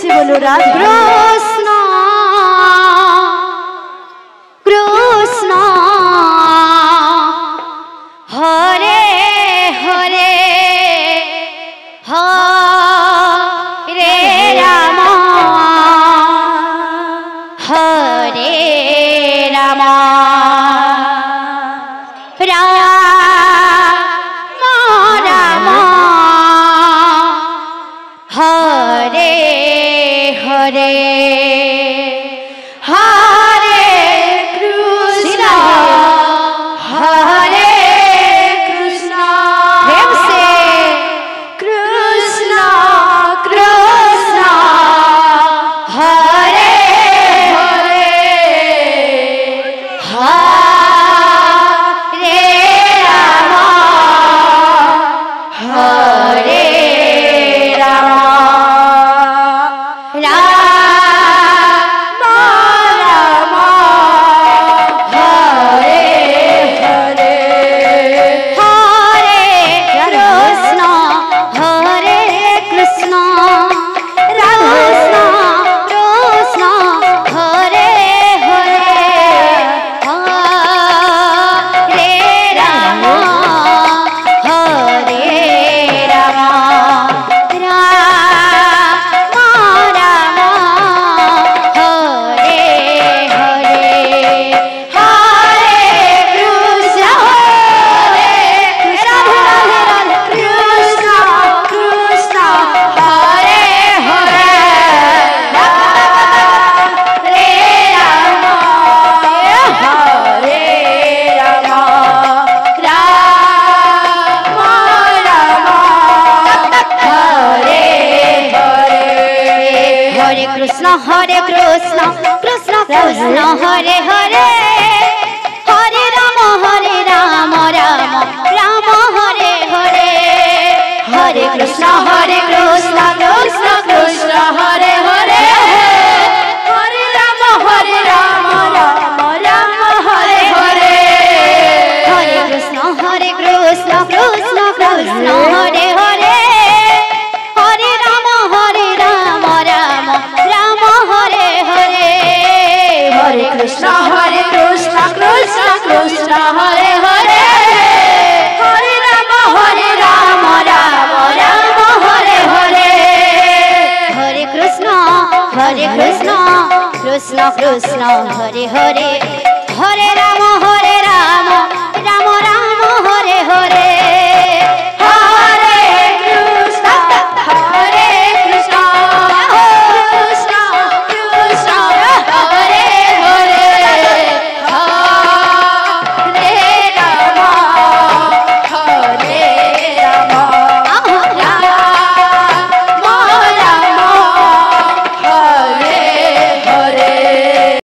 से बोलो राधे कृष्ण कृष्ण हरे हरे हरे राम हरे राम राम राम हरे हरे हरे कृष्ण हरे कृष्ण प्रेम से कृष्ण कृष्ण हरे हरे हरे राम हरे राम हरे कृष्ण कृष्ण कृष्ण हरे हरे हरे राम राम राम हरे हरे हरे कृष्ण कृष्ण कृष्ण हरे हरे हरे राम राम राम हरे हरे हरे कृष्ण कृष्ण कृष्ण हरे हरे हरे राम राम राम हरे हरे हरे कृष्ण कृष्ण कृष्ण हरे हरे हरे राम राम हरे हरे हरे कृष्ण कृष्ण कृष्ण हरे हरे